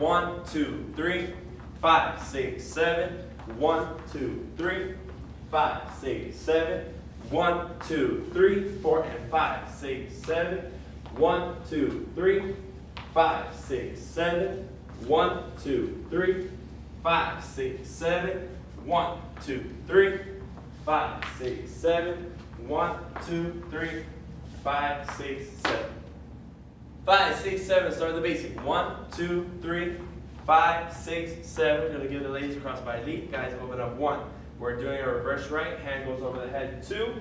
1, 2, 3, 5, 6, 7. 1, 2, 3, 5, 6, 7. 1, 2, 3, 4 and 5, 6, 7. 1, 2, 3, 5, 6, 7. 1, 2, 3, 5, 6, 7. 1, 2, 3, 5, 6, 7. 1, 2, 3, 5, 6, 7. 5, 6, 7. Start with the basic. 1, 2, 3, 5, 6, 7. We're gonna give the ladies across by lead. Guys, open up 1. We're doing a reverse right. Hand goes over the head. 2.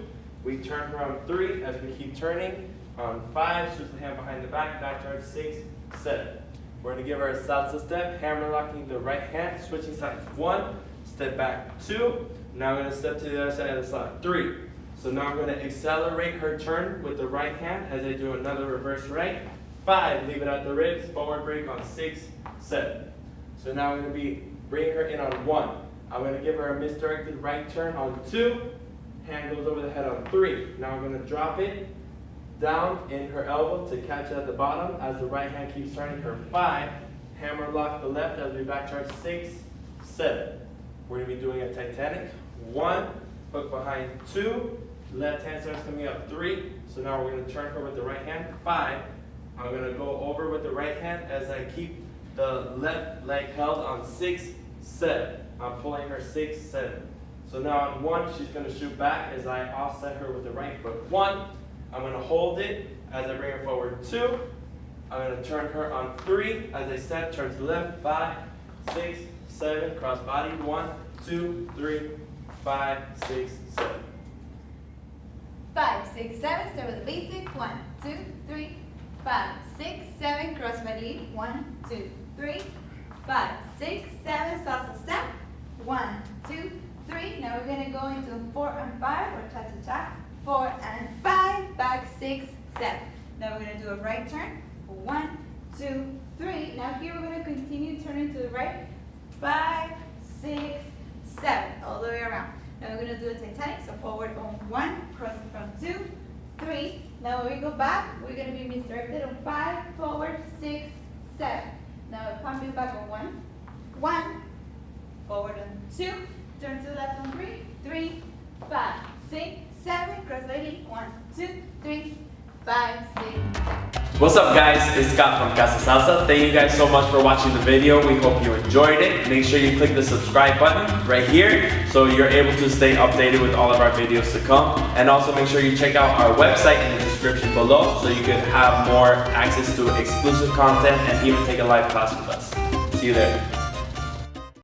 We turn her on 3 as we keep turning. On 5, switch the hand behind the back. Back charge 6, 7. We're gonna give her a salsa step. Hammer locking the right hand. Switching sides. 1. Step back. 2. Now I'm gonna step to the other side of the slide. 3. So now I'm gonna accelerate her turn with the right hand as I do another reverse right. 5. Leave it at the ribs. Forward break on 6, 7. So now I'm going to be bringing her in on 1. I'm going to give her a misdirected right turn on 2. Hand goes over the head on 3. Now I'm going to drop it down in her elbow to catch it at the bottom as the right hand keeps turning her. 5. Hammer lock the left as we back charge 6, 7. We're going to be doing a Titanic. 1. Hook behind 2. Left hand starts coming up 3. So now we're going to turn her with the right hand. 5. I'm going to go over with the right hand as I keep the left leg held on 6, 7. I'm pulling her 6, 7. So now on 1, she's going to shoot back as I offset her with the right foot. 1, I'm going to hold it as I bring her forward. 2, I'm going to turn her on 3 as I step, turn to the left. 5, 6, 7, cross body. 1, 2, 3, 5, 6, 7. 5, 6, 7. Start with the basic. 1, 2, 3, 5, 6, 7. Cross body. 1, 2, 3, 5, 6, 7. Salsa step. 1, 2, 3. Now we're going to go into 4 and 5 or cha-cha-cha. 4 and 5. Back 6, 7. Now we're going to do a right turn. 1, 2, 3. Now here we're going to continue turning to the right. 5, 6, 7. All the way around. Now we're going to do a Titanic. So forward on 1. Crossing from 2, 3. Now when we go back, we're going to be misdirected on 5. Forward 6, 7. Now pump it back on 1, 1, forward on 2, turn to the left on 3, 3, 5, 6, 7, cross lady, 1, 2, 3, 5, 6, 7. What's up guys, it's Scott from Casa Salsa. Thank you guys so much for watching the video. We hope you enjoyed it. Make sure you click the subscribe button right here so you're able to stay updated with all of our videos to come. And also make sure you check out our website in the description below so you can have more access to exclusive content and even take a live class with us. See you there.